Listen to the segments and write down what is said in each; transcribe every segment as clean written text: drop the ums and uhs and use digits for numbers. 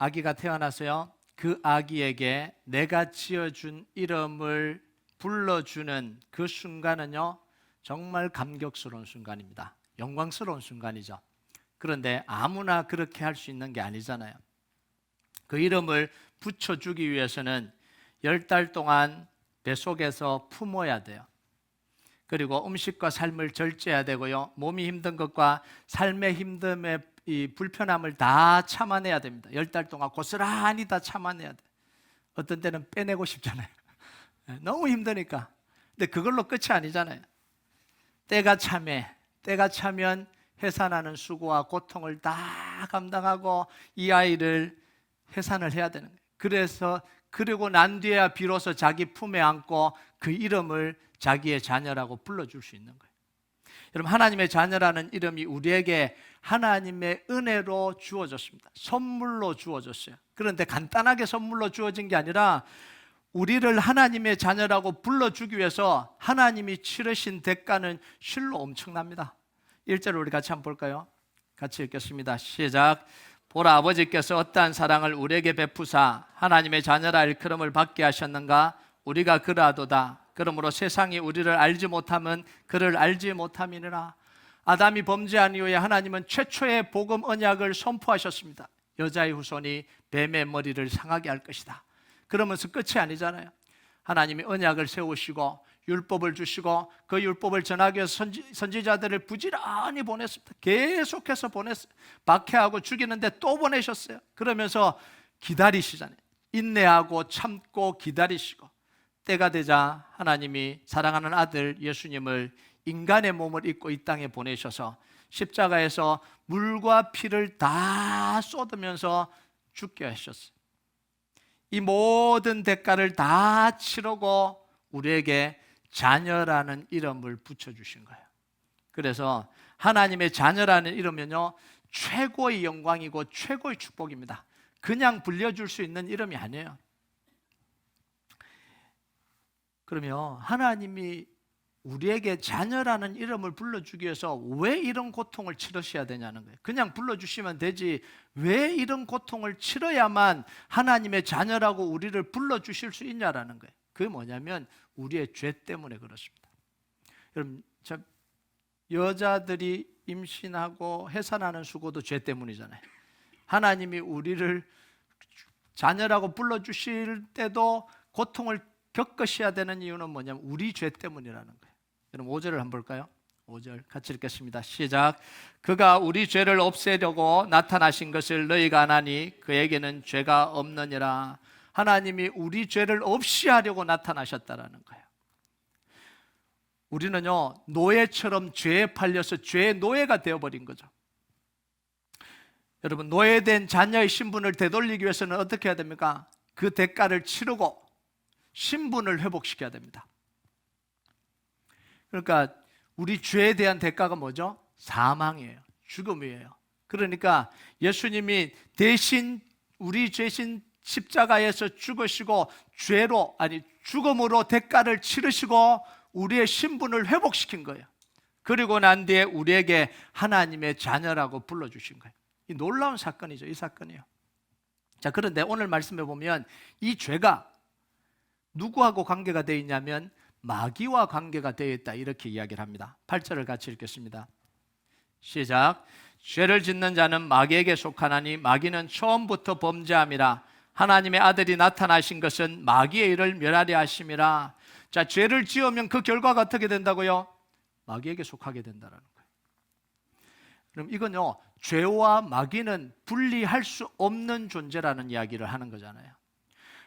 아기가 태어나서요, 그 아기에게 내가 지어준 이름을 불러주는 그 순간은요, 정말 감격스러운 순간입니다. 영광스러운 순간이죠. 그런데 아무나 그렇게 할 수 있는 게 아니잖아요. 그 이름을 붙여주기 위해서는 10달 동안 뱃속에서 품어야 돼요. 그리고 음식과 삶을 절제해야 되고요, 몸이 힘든 것과 삶의 힘듦의 이 불편함을 다 참아내야 됩니다. 10달 동안 고스란히 다 참아내야 돼요. 어떤 때는 빼내고 싶잖아요. 너무 힘드니까. 근데 그걸로 끝이 아니잖아요. 때가 차면 해산하는 수고와 고통을 다 감당하고 이 아이를 해산을 해야 되는 거예요. 그리고 난 뒤에야 비로소 자기 품에 안고 그 이름을 자기의 자녀라고 불러줄 수 있는 거예요. 여러분, 하나님의 자녀라는 이름이 우리에게 하나님의 은혜로 주어졌습니다. 선물로 주어졌어요. 그런데 간단하게 선물로 주어진 게 아니라 우리를 하나님의 자녀라고 불러주기 위해서 하나님이 치르신 대가는 실로 엄청납니다. 1절 우리 같이 한번 볼까요? 같이 읽겠습니다. 시작. 보라, 아버지께서 어떠한 사랑을 우리에게 베푸사 하나님의 자녀라 일컬음을 받게 하셨는가? 우리가 그러하도다. 그러므로 세상이 우리를 알지 못함은 그를 알지 못함이니라. 아담이 범죄한 이후에 하나님은 최초의 복음 언약을 선포하셨습니다. 여자의 후손이 뱀의 머리를 상하게 할 것이다. 그러면서 끝이 아니잖아요. 하나님이 언약을 세우시고 율법을 주시고 그 율법을 전하기 위해서 선지자들을 부지런히 보냈습니다. 계속해서 보냈어요. 박해하고 죽이는데 또 보내셨어요. 그러면서 기다리시잖아요. 인내하고 참고 기다리시고 때가 되자 하나님이 사랑하는 아들 예수님을 인간의 몸을 입고 이 땅에 보내셔서 십자가에서 물과 피를 다 쏟으면서 죽게 하셨어요. 이 모든 대가를 다 치르고 우리에게 자녀라는 이름을 붙여주신 거예요. 그래서 하나님의 자녀라는 이름은요, 최고의 영광이고 최고의 축복입니다. 그냥 불려줄 수 있는 이름이 아니에요. 그러면 하나님이 우리에게 자녀라는 이름을 불러주기 위해서 왜 이런 고통을 치르셔야 되냐는 거예요. 그냥 불러주시면 되지 왜 이런 고통을 치러야만 하나님의 자녀라고 우리를 불러주실 수 있냐라는 거예요. 그게 뭐냐면 우리의 죄 때문에 그렇습니다. 여러분, 여자들이 임신하고 해산하는 수고도 죄 때문이잖아요. 하나님이 우리를 자녀라고 불러주실 때도 고통을 겪으셔야 되는 이유는 뭐냐면 우리 죄 때문이라는 거예요. 여러분 5절을 한번 볼까요? 5절 같이 읽겠습니다. 시작. 그가 우리 죄를 없애려고 나타나신 것을 너희가 아나니 그에게는 죄가 없느니라. 하나님이 우리 죄를 없이 하려고 나타나셨다라는 거예요. 우리는요, 노예처럼 죄에 팔려서 죄의 노예가 되어버린 거죠. 여러분, 노예된 자녀의 신분을 되돌리기 위해서는 어떻게 해야 됩니까? 그 대가를 치르고 신분을 회복시켜야 됩니다. 그러니까 우리 죄에 대한 대가가 뭐죠? 사망이에요. 죽음이에요. 그러니까 예수님이 대신 우리 죄신 십자가에서 죽으시고 죽음으로 대가를 치르시고 우리의 신분을 회복시킨 거예요. 그리고 난 뒤에 우리에게 하나님의 자녀라고 불러주신 거예요. 이 놀라운 사건이죠. 이 사건이요. 자, 그런데 오늘 말씀해 보면 이 죄가 누구하고 관계가 되어 있냐면 마귀와 관계가 되어 있다 이렇게 이야기를 합니다. 8절을 같이 읽겠습니다. 시작. 죄를 짓는 자는 마귀에게 속하나니 마귀는 처음부터 범죄함이라. 하나님의 아들이 나타나신 것은 마귀의 일을 멸하려 하심이라. 자, 죄를 지으면 그 결과가 어떻게 된다고요? 마귀에게 속하게 된다는 거예요. 그럼 이건요, 죄와 마귀는 분리할 수 없는 존재라는 이야기를 하는 거잖아요.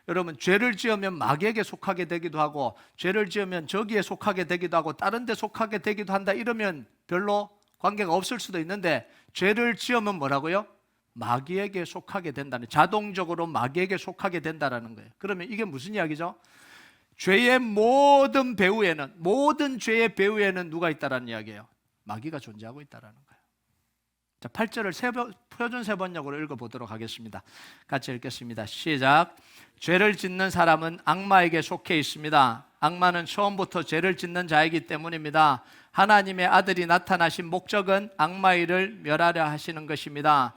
여러분, 죄를 지으면 마귀에게 속하게 되기도 하고 죄를 지으면 저기에 속하게 되기도 하고 다른 데 속하게 되기도 한다 이러면 별로 관계가 없을 수도 있는데 죄를 지으면 뭐라고요? 마귀에게 속하게 된다는, 자동적으로 마귀에게 속하게 된다는 거예요. 그러면 이게 무슨 이야기죠? 죄의 모든 죄의 배후에는 누가 있다라는 이야기예요? 마귀가 존재하고 있다라는 거예요. 자, 8절을 표준 세번역으로 읽어보도록 하겠습니다. 같이 읽겠습니다. 시작. 죄를 짓는 사람은 악마에게 속해 있습니다. 악마는 처음부터 죄를 짓는 자이기 때문입니다. 하나님의 아들이 나타나신 목적은 악마의 일을 멸하려 하시는 것입니다.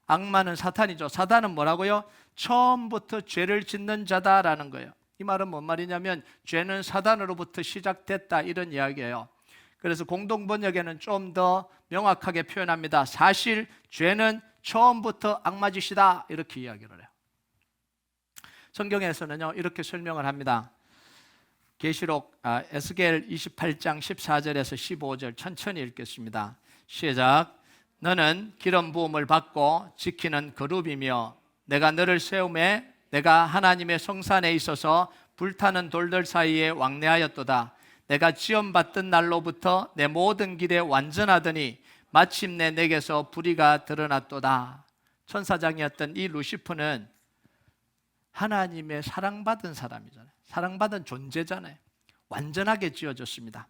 악마는 사탄이죠. 사탄은 뭐라고요? 처음부터 죄를 짓는 자다라는 거예요. 이 말은 뭔 말이냐면 죄는 사탄으로부터 시작됐다 이런 이야기예요. 그래서 공동번역에는 좀 더 명확하게 표현합니다. 사실 죄는 처음부터 악마짓이다 이렇게 이야기를 해요. 성경에서는요 이렇게 설명을 합니다. 계시록 에스겔 28장 14절에서 15절 천천히 읽겠습니다. 시작. 너는 기름 부음을 받고 지키는 거룹이며 내가 너를 세우매 내가 하나님의 성산에 있어서 불타는 돌들 사이에 왕래하였도다. 내가 지원받던 날로부터 내 모든 길에 완전하더니 마침내 내게서 불의가 드러났도다. 천사장이었던 이 루시퍼는 하나님의 사랑받은 사람이잖아요. 사랑받은 존재잖아요. 완전하게 지어졌습니다.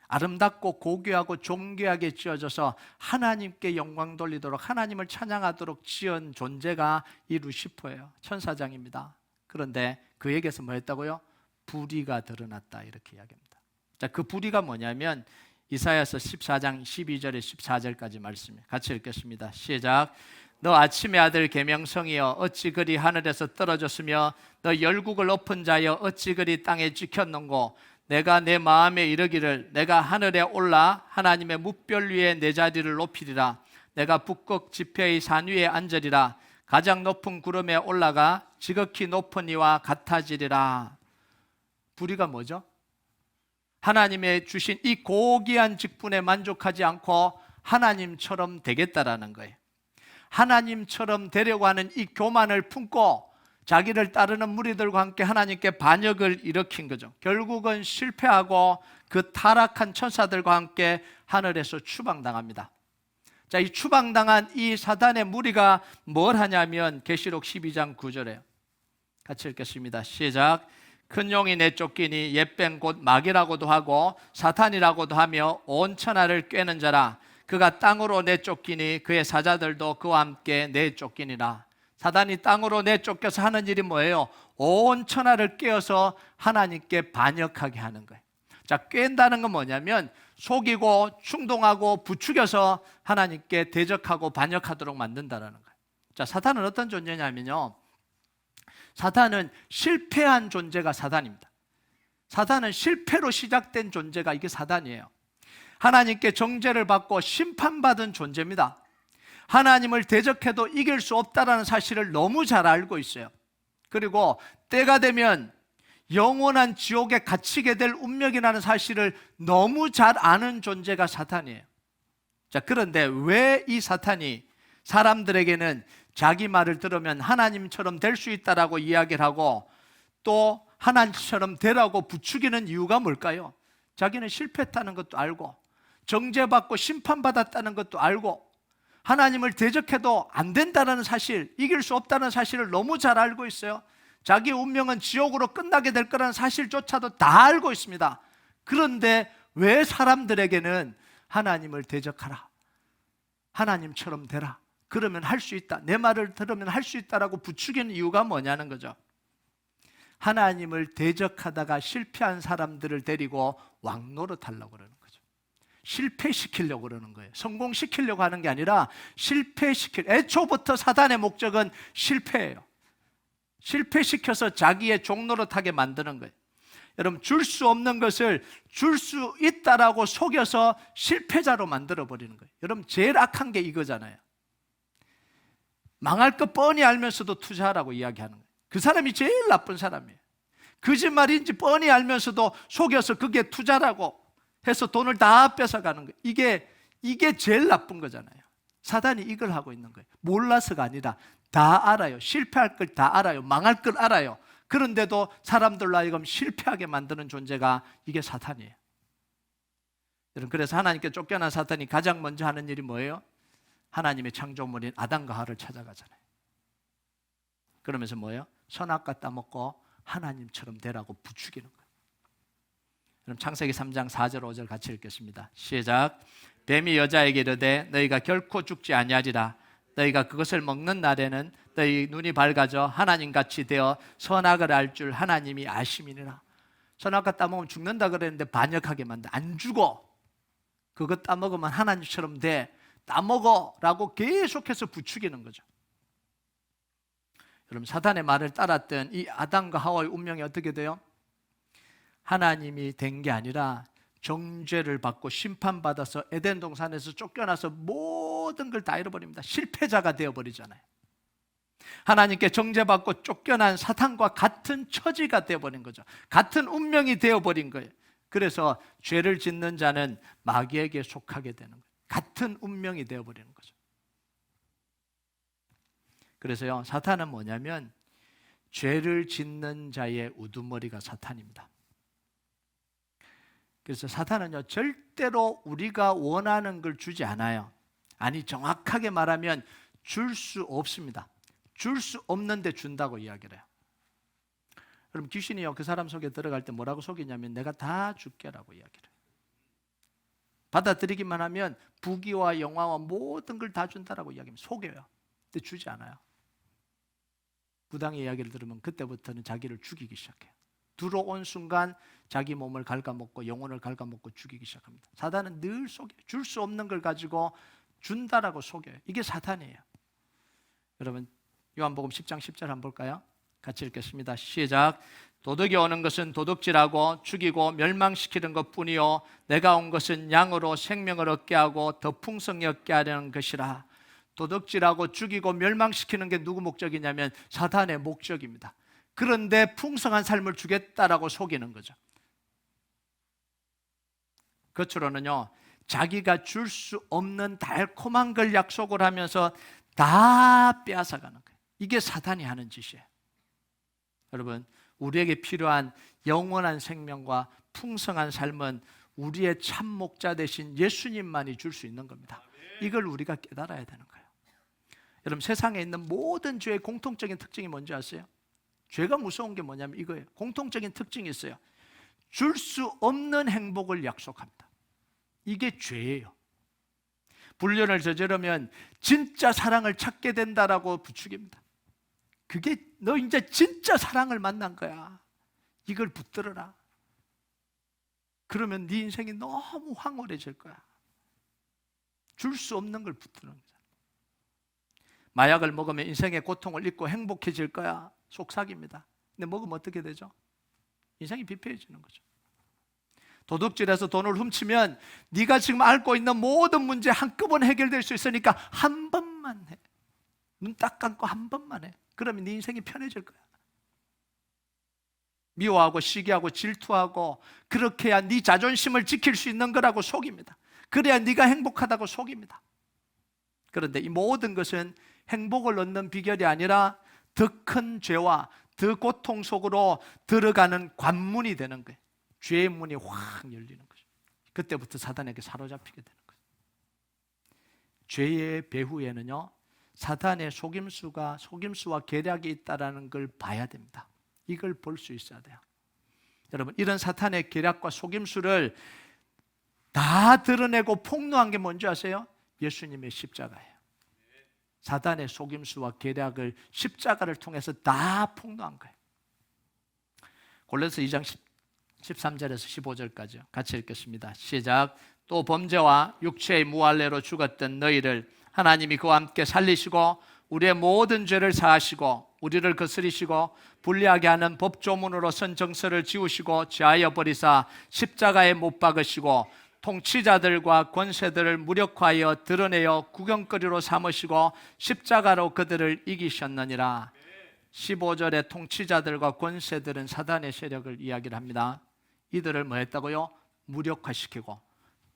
아름답고 고귀하고 존귀하게 지어져서 하나님께 영광 돌리도록 하나님을 찬양하도록 지은 존재가 이 루시퍼예요. 천사장입니다. 그런데 그에게서 뭐 했다고요? 불의가 드러났다 이렇게 이야기합니다. 자, 그 불의가 뭐냐면 이사야서 14장 12절에 14절까지 말씀이에요. 같이 읽겠습니다. 시작. 너 아침의 아들 계명성이여 어찌 그리 하늘에서 떨어졌으며 너 열국을 높은 자여 어찌 그리 땅에 찍혔는고 내가 내 마음에 이르기를 내가 하늘에 올라 하나님의 뭇별 위에 내 자리를 높이리라. 내가 북극 지폐의 산 위에 앉으리라. 가장 높은 구름에 올라가 지극히 높은 이와 같아지리라. 불의가 뭐죠? 하나님의 주신 이 고귀한 직분에 만족하지 않고 하나님처럼 되겠다라는 거예요. 하나님처럼 되려고 하는 이 교만을 품고 자기를 따르는 무리들과 함께 하나님께 반역을 일으킨 거죠. 결국은 실패하고 그 타락한 천사들과 함께 하늘에서 추방당합니다. 자, 이 추방당한 이 사단의 무리가 뭘 하냐면 계시록 12장 9절에 같이 읽겠습니다. 시작. 큰 용이 내쫓기니 옛뱀 곧 마귀라고도 하고 사탄이라고도 하며 온 천하를 꿰는 자라. 그가 땅으로 내쫓기니 그의 사자들도 그와 함께 내쫓기니라. 사단이 땅으로 내쫓겨서 하는 일이 뭐예요? 온 천하를 꿰어서 하나님께 반역하게 하는 거예요. 자, 꿰는다는 건 뭐냐면 속이고 충동하고 부추겨서 하나님께 대적하고 반역하도록 만든다는 거예요. 자, 사탄은 어떤 존재냐면요, 사탄은 실패한 존재가 사단입니다. 사단은 실패로 시작된 존재가 이게 사단이에요. 하나님께 정죄를 받고 심판받은 존재입니다. 하나님을 대적해도 이길 수 없다는 사실을 너무 잘 알고 있어요. 그리고 때가 되면 영원한 지옥에 갇히게 될 운명이라는 사실을 너무 잘 아는 존재가 사탄이에요. 자, 그런데 왜 이 사탄이 사람들에게는 자기 말을 들으면 하나님처럼 될 수 있다라고 이야기를 하고 또 하나님처럼 되라고 부추기는 이유가 뭘까요? 자기는 실패했다는 것도 알고 정죄받고 심판받았다는 것도 알고 하나님을 대적해도 안 된다는 사실, 이길 수 없다는 사실을 너무 잘 알고 있어요. 자기 운명은 지옥으로 끝나게 될 거라는 사실조차도 다 알고 있습니다. 그런데 왜 사람들에게는 하나님을 대적하라, 하나님처럼 되라, 그러면 할 수 있다, 내 말을 들으면 할 수 있다라고 부추기는 이유가 뭐냐는 거죠. 하나님을 대적하다가 실패한 사람들을 데리고 왕노릇하려고 그러는 거죠. 실패시키려고 그러는 거예요. 성공시키려고 하는 게 아니라 애초부터 사단의 목적은 실패예요. 실패시켜서 자기의 종노릇하게 만드는 거예요. 여러분, 줄 수 없는 것을 줄 수 있다라고 속여서 실패자로 만들어버리는 거예요. 여러분, 제일 악한 게 이거잖아요. 망할 거 뻔히 알면서도 투자하라고 이야기하는 거예요. 그 사람이 제일 나쁜 사람이에요. 거짓말인지 뻔히 알면서도 속여서 그게 투자라고 해서 돈을 다 뺏어가는 거예요. 이게 제일 나쁜 거잖아요. 사단이 이걸 하고 있는 거예요. 몰라서가 아니라 다 알아요. 실패할 걸 다 알아요. 망할 걸 알아요. 그런데도 사람들로 하여금 실패하게 만드는 존재가 이게 사탄이에요. 여러분, 그래서 하나님께 쫓겨난 사탄이 가장 먼저 하는 일이 뭐예요? 하나님의 창조물인 아담과 하와를 찾아가잖아요. 그러면서 뭐예요? 선악과 따먹고 하나님처럼 되라고 부추기는 거예요. 그럼 창세기 3장 4절 5절 같이 읽겠습니다. 시작. 뱀이 여자에게 이르되 너희가 결코 죽지 아니하리라. 너희가 그것을 먹는 날에는 너희 눈이 밝아져 하나님같이 되어 선악을 알 줄 하나님이 아심이니라. 선악과 따먹으면 죽는다 그랬는데 반역하게 만든다. 안 죽어. 그거 따먹으면 하나님처럼 돼. 따먹어라고 계속해서 부추기는 거죠. 여러분, 사탄의 말을 따랐던 이 아담과 하와의 운명이 어떻게 돼요? 하나님이 된 게 아니라 정죄를 받고 심판받아서 에덴 동산에서 쫓겨나서 모든 걸 다 잃어버립니다. 실패자가 되어버리잖아요. 하나님께 정죄받고 쫓겨난 사탄과 같은 처지가 되어버린 거죠. 같은 운명이 되어버린 거예요. 그래서 죄를 짓는 자는 마귀에게 속하게 되는 거예요. 같은 운명이 되어버리는 거죠. 그래서요, 사탄은 뭐냐면 죄를 짓는 자의 우두머리가 사탄입니다. 그래서 사탄은요, 절대로 우리가 원하는 걸 주지 않아요. 아니, 정확하게 말하면 줄 수 없습니다. 줄 수 없는데 준다고 이야기를 해요. 그럼 귀신이요, 그 사람 속에 들어갈 때 뭐라고 속이냐면 내가 다 줄게라고 이야기를 해요. 받아들이기만 하면 부귀와 영화와 모든 걸 다 준다라고 이야기합니다. 속여요. 근데 주지 않아요. 무당의 이야기를 들으면 그때부터는 자기를 죽이기 시작해요. 들어온 순간 자기 몸을 갉아먹고 영혼을 갉아먹고 죽이기 시작합니다. 사탄은 늘 속여요. 줄 수 없는 걸 가지고 준다라고 속여요. 이게 사탄이에요. 여러분, 요한복음 10장 10절 한번 볼까요? 같이 읽겠습니다. 시작. 도둑이 오는 것은 도둑질하고 죽이고 멸망시키는 것뿐이요 내가 온 것은 양으로 생명을 얻게 하고 더 풍성히 얻게 하려는 것이라. 도둑질하고 죽이고 멸망시키는 게 누구 목적이냐면 사탄의 목적입니다. 그런데 풍성한 삶을 주겠다라고 속이는 거죠. 겉으로는요, 자기가 줄 수 없는 달콤한 걸 약속을 하면서 다 빼앗아가는 거예요. 이게 사탄이 하는 짓이에요. 여러분, 우리에게 필요한 영원한 생명과 풍성한 삶은 우리의 참 목자 되신 예수님만이 줄 수 있는 겁니다. 이걸 우리가 깨달아야 되는 거예요. 여러분, 세상에 있는 모든 죄의 공통적인 특징이 뭔지 아세요? 죄가 무서운 게 뭐냐면 이거예요. 공통적인 특징이 있어요. 줄 수 없는 행복을 약속합니다. 이게 죄예요. 불륜을 저지르면 진짜 사랑을 찾게 된다라고 부추깁니다. 그게 너 이제 진짜 사랑을 만난 거야. 이걸 붙들어라. 그러면 네 인생이 너무 황홀해질 거야. 줄 수 없는 걸 붙드는 거잖아. 마약을 먹으면 인생의 고통을 잊고 행복해질 거야. 속삭입니다. 근데 먹으면 어떻게 되죠? 인생이 비폐해지는 거죠. 도둑질해서 돈을 훔치면 네가 지금 앓고 있는 모든 문제 한꺼번에 해결될 수 있으니까 한 번만 해. 눈 딱 감고 한 번만 해. 그러면 네 인생이 편해질 거야. 미워하고 시기하고 질투하고 그렇게 해야 네 자존심을 지킬 수 있는 거라고 속입니다. 그래야 네가 행복하다고 속입니다. 그런데 이 모든 것은 행복을 얻는 비결이 아니라 더 큰 죄와 더 고통 속으로 들어가는 관문이 되는 거예요. 죄의 문이 확 열리는 거죠. 그때부터 사탄에게 사로잡히게 되는 거예요. 죄의 배후에는요, 사탄의 속임수와 계략이 있다는 걸 봐야 됩니다. 이걸 볼 수 있어야 돼요. 여러분, 이런 사탄의 계략과 속임수를 다 드러내고 폭로한 게 뭔지 아세요? 예수님의 십자가예요. 사탄의 속임수와 계략을 십자가를 통해서 다 폭로한 거예요. 골로새 2장 13절에서 15절까지요. 같이 읽겠습니다. 시작. 또 범죄와 육체의 무할례로 죽었던 너희를 하나님이 그와 함께 살리시고 우리의 모든 죄를 사하시고 우리를 거스리시고 불리하게 하는 법조문으로 선 정서를 지우시고 제하여 버리사 십자가에 못 박으시고 통치자들과 권세들을 무력화하여 드러내어 구경거리로 삼으시고 십자가로 그들을 이기셨느니라. 15절의 통치자들과 권세들은 사단의 세력을 이야기를 합니다. 이들을 뭐 했다고요? 무력화시키고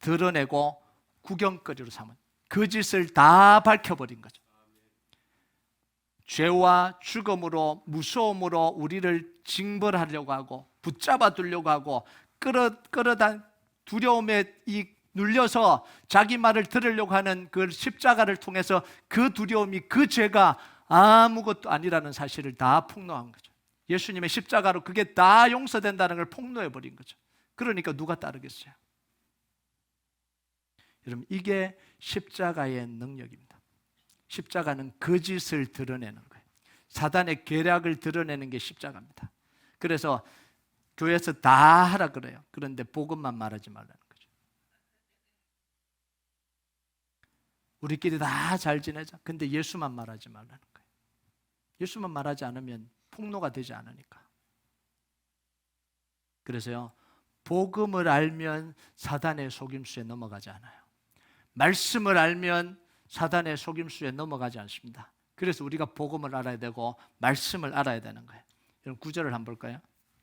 드러내고 구경거리로 삼은, 그 짓을 다 밝혀버린 거죠. 죄와 죽음으로, 무서움으로 우리를 징벌하려고 하고 붙잡아 두려고 하고 끌어다 두려움에 눌려서 자기 말을 들으려고 하는 그 십자가를 통해서 그 두려움이, 그 죄가 아무것도 아니라는 사실을 다 폭로한 거죠. 예수님의 십자가로 그게 다 용서된다는 걸 폭로해버린 거죠. 그러니까 누가 따르겠어요? 여러분, 이게 십자가의 능력입니다. 십자가는 거짓을 드러내는 거예요. 사단의 계략을 드러내는 게 십자가입니다. 그래서 교회에서 다 하라 그래요. 그런데 복음만 말하지 말라는 거죠. 우리끼리 다 잘 지내자. 근데 예수만 말하지 말라는 거예요. 예수만 말하지 않으면 폭로가 되지 않으니까. 그래서요, 복음을 알면 사단의 속임수에 넘어가지 않아요. 말씀을 알면 사단의 속임수에 넘어가지 않습니다. 그래서 우리가 복음을 알아야 되고 말씀을 알아야 되는 거예요. 여러분 9절을 한번 볼까요?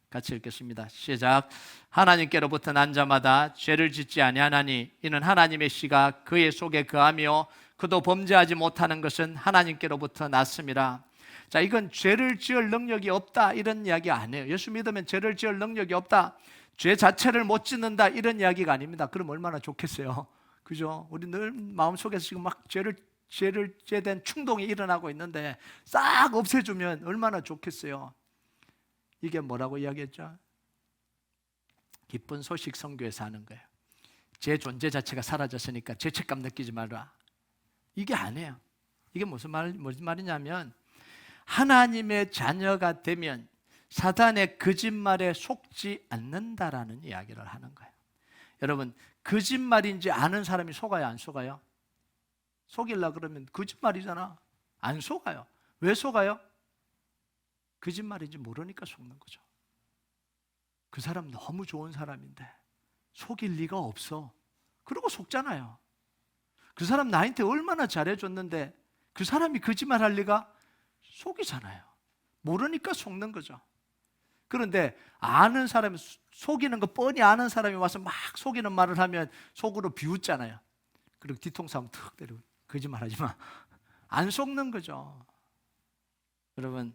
같이 읽겠습니다. 시작. 하나님께로부터 난 자마다 죄를 짓지 아니하나니 이는 하나님의 씨가 그의 속에 거하며 그도 범죄하지 못하는 것은 하나님께로부터 났음이라. 자, 이건 죄를 지을 능력이 없다 이런 이야기 아니에요. 예수 믿으면 죄를 지을 능력이 없다, 죄 자체를 못 짓는다 이런 이야기가 아닙니다. 그럼 얼마나 좋겠어요. 그죠? 우리 늘 마음속에서 지금 막 죄에 대한 충동이 일어나고 있는데 싹 없애주면 얼마나 좋겠어요. 이게 뭐라고 이야기했죠? 기쁜 소식 선교에서 하는 거예요. 제 존재 자체가 사라졌으니까 죄책감 느끼지 마라. 이게 아니에요. 이게 무슨 말이냐면 하나님의 자녀가 되면 사단의 거짓말에 속지 않는다라는 이야기를 하는 거예요. 여러분, 거짓말인지 아는 사람이 속아요, 안 속아요? 속이려고 그러면 거짓말이잖아. 안 속아요. 왜 속아요? 거짓말인지 모르니까 속는 거죠. 그 사람 너무 좋은 사람인데 속일 리가 없어. 그러고 속잖아요. 그 사람 나한테 얼마나 잘해줬는데 그 사람이 거짓말할 리가? 속이잖아요. 모르니까 속는 거죠. 그런데 아는 사람이, 속이는 거 뻔히 아는 사람이 와서 막 속이는 말을 하면 속으로 비웃잖아요. 그리고 뒤통수 한번 툭 때리고 거짓말하지 마. 안 속는 거죠. 여러분,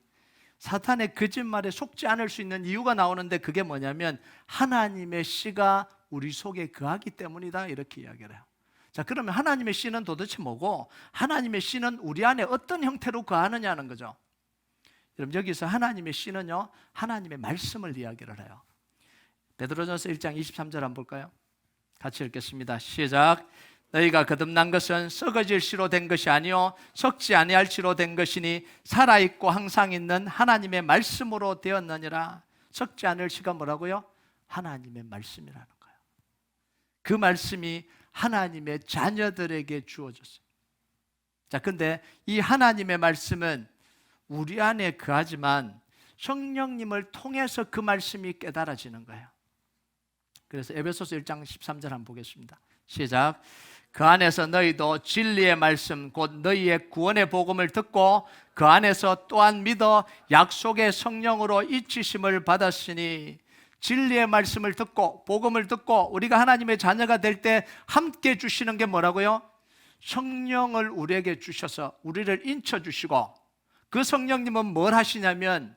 사탄의 거짓말에 속지 않을 수 있는 이유가 나오는데 그게 뭐냐면 하나님의 씨가 우리 속에 거하기 때문이다 이렇게 이야기를 해요. 자, 그러면 하나님의 씨는 도대체 뭐고 하나님의 씨는 우리 안에 어떤 형태로 거하느냐는 거죠. 여러분, 여기서 하나님의 씨는요, 하나님의 말씀을 이야기를 해요. 베드로전서 1장 23절 한번 볼까요? 같이 읽겠습니다. 시작. 너희가 거듭난 것은 썩어질 씨로 된 것이 아니요 썩지 아니할 씨로 된 것이니 살아있고 항상 있는 하나님의 말씀으로 되었느니라. 썩지 않을 씨가 뭐라고요? 하나님의 말씀이라는 거예요. 그 말씀이 하나님의 자녀들에게 주어졌어요. 자, 근데 이 하나님의 말씀은 우리 안에 거하지만 성령님을 통해서 그 말씀이 깨달아지는 거예요. 그래서 에베소서 1장 13절 한번 보겠습니다. 시작. 그 안에서 너희도 진리의 말씀 곧 너희의 구원의 복음을 듣고 그 안에서 또한 믿어 약속의 성령으로 잊히심을 받았으니. 진리의 말씀을 듣고 복음을 듣고 우리가 하나님의 자녀가 될 때 함께 주시는 게 뭐라고요? 성령을 우리에게 주셔서 우리를 인쳐주시고, 그 성령님은 뭘 하시냐면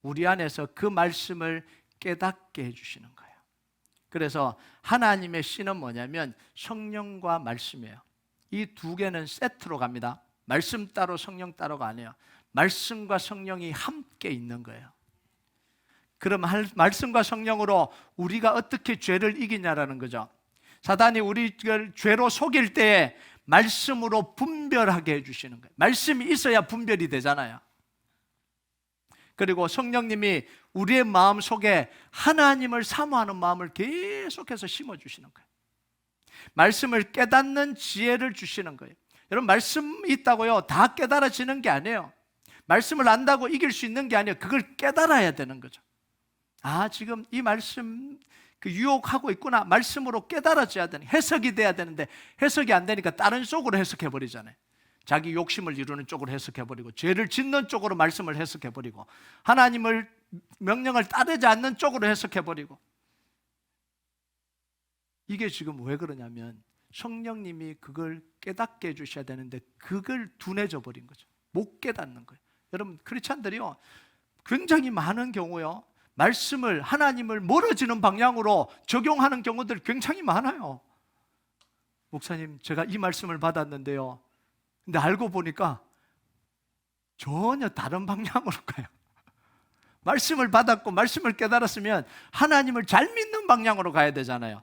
우리 안에서 그 말씀을 깨닫게 해주시는 거예요. 그래서 하나님의 씨는 뭐냐면 성령과 말씀이에요. 이 두 개는 세트로 갑니다. 말씀 따로 성령 따로가 아니에요. 말씀과 성령이 함께 있는 거예요. 그럼 말씀과 성령으로 우리가 어떻게 죄를 이기냐라는 거죠. 사단이 우리를 죄로 속일 때에 말씀으로 분별하게 해주시는 거예요. 말씀이 있어야 분별이 되잖아요. 그리고 성령님이 우리의 마음 속에 하나님을 사모하는 마음을 계속해서 심어주시는 거예요. 말씀을 깨닫는 지혜를 주시는 거예요. 여러분, 말씀이 있다고요 다 깨달아지는 게 아니에요. 말씀을 안다고 이길 수 있는 게 아니에요. 그걸 깨달아야 되는 거죠. 아, 지금 이 말씀 유혹하고 있구나. 말씀으로 깨달아져야 되는, 해석이 돼야 되는데 해석이 안 되니까 다른 쪽으로 해석해버리잖아요. 자기 욕심을 이루는 쪽으로 해석해버리고 죄를 짓는 쪽으로 말씀을 해석해버리고 하나님을 명령을 따르지 않는 쪽으로 해석해버리고. 이게 지금 왜 그러냐면 성령님이 그걸 깨닫게 해주셔야 되는데 그걸 둔해져 버린 거죠. 못 깨닫는 거예요. 여러분, 크리스찬들이요 굉장히 많은 경우요 말씀을, 하나님을 멀어지는 방향으로 적용하는 경우들 굉장히 많아요. 목사님, 제가 이 말씀을 받았는데요, 근데 알고 보니까 전혀 다른 방향으로 가요. 말씀을 받았고 말씀을 깨달았으면 하나님을 잘 믿는 방향으로 가야 되잖아요.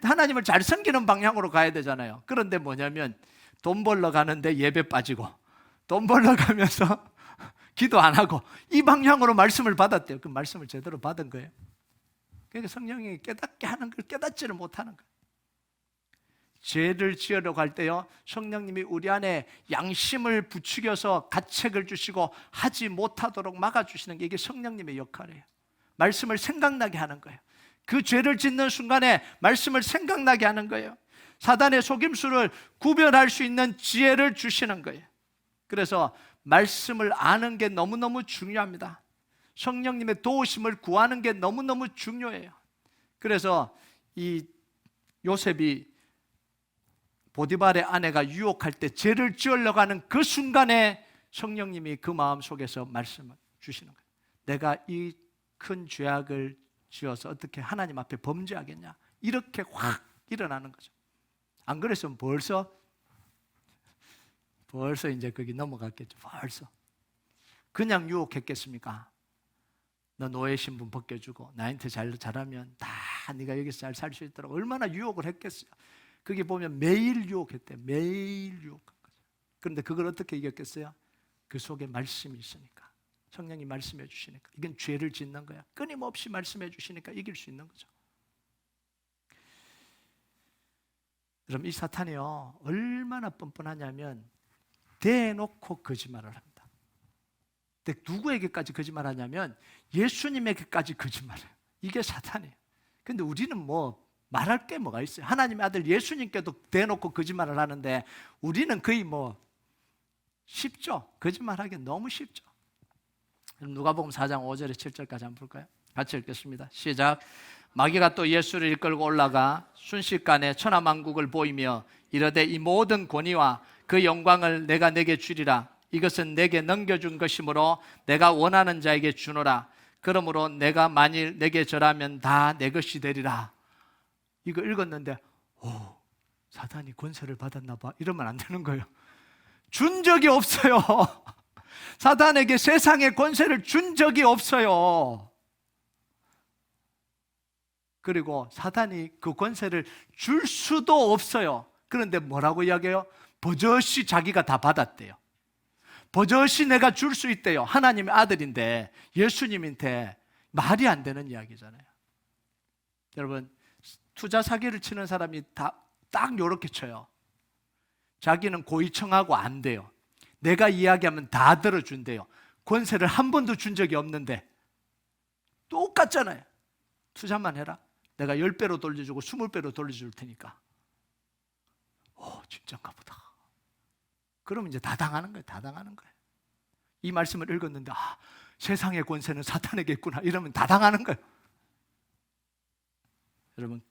하나님을 잘 섬기는 방향으로 가야 되잖아요. 그런데 뭐냐면 돈 벌러 가는데 예배 빠지고, 돈 벌러 가면서 기도 안 하고 이 방향으로 말씀을 받았대요. 그 말씀을 제대로 받은 거예요. 그러니까 성령이 깨닫게 하는 걸 깨닫지를 못하는 거예요. 죄를 지으려고 할 때요, 성령님이 우리 안에 양심을 부추겨서 가책을 주시고 하지 못하도록 막아주시는 게 이게 성령님의 역할이에요. 말씀을 생각나게 하는 거예요. 그 죄를 짓는 순간에 말씀을 생각나게 하는 거예요. 사단의 속임수를 구별할 수 있는 지혜를 주시는 거예요. 그래서 말씀을 아는 게 너무너무 중요합니다. 성령님의 도우심을 구하는 게 너무너무 중요해요. 그래서 이 요셉이 보디발의 아내가 유혹할 때 죄를 지으려고 하는 그 순간에 성령님이 그 마음 속에서 말씀을 주시는 거예요. 내가 이 큰 죄악을 지어서 어떻게 하나님 앞에 범죄하겠냐, 이렇게 확 일어나는 거죠. 안 그랬으면 벌써 이제 거기 넘어갔겠죠. 벌써 그냥 유혹했겠습니까? 너 노예 신분 벗겨주고 나한테 잘하면 다 네가 여기서 잘 살 수 있도록 얼마나 유혹을 했겠어요. 그게 보면 매일 유혹했대. 매일 유혹한 거죠. 그런데 그걸 어떻게 이겼겠어요? 그 속에 말씀이 있으니까, 성령이 말씀해 주시니까. 이건 죄를 짓는 거야. 끊임없이 말씀해 주시니까 이길 수 있는 거죠. 여러분, 이 사탄이요 얼마나 뻔뻔하냐면 대놓고 거짓말을 합니다. 근데 누구에게까지 거짓말하냐면 예수님에게까지 거짓말해요. 이게 사탄이에요. 근데 우리는 뭐 말할 게 뭐가 있어요? 하나님의 아들 예수님께도 대놓고 거짓말을 하는데 우리는 거의 뭐 쉽죠? 거짓말하기 너무 쉽죠. 누가복음 4장 5절에 7절까지 한번 볼까요? 같이 읽겠습니다. 시작. 마귀가 또 예수를 이끌고 올라가 순식간에 천하만국을 보이며 이르되 이 모든 권위와 그 영광을 내가 내게 주리라. 이것은 내게 넘겨준 것이므로 내가 원하는 자에게 주노라. 그러므로 내가 만일 내게 절하면 다 내 것이 되리라. 이거 읽었는데 사탄이 권세를 받았나 봐, 이러면 안 되는 거예요. 준 적이 없어요. 사탄에게 세상의 권세를 준 적이 없어요. 그리고 사탄이 그 권세를 줄 수도 없어요. 그런데 뭐라고 이야기해요? 버젓이 자기가 다 받았대요. 버젓이 내가 줄 수 있대요. 하나님의 아들인데, 예수님한테. 말이 안 되는 이야기잖아요. 여러분, 투자 사기를 치는 사람이 딱 요렇게 쳐요. 자기는 고의청하고 안 돼요. 내가 이야기하면 다 들어준대요. 권세를 한 번도 준 적이 없는데. 똑같잖아요. 투자만 해라. 내가 10배로 돌려주고 20배로 돌려줄 테니까. 진짜인가 보다. 그러면 이제 다 당하는 거예요. 다 당하는 거예요. 이 말씀을 읽었는데 세상의 권세는 사탄에게 있구나, 이러면 다 당하는 거예요. 여러분,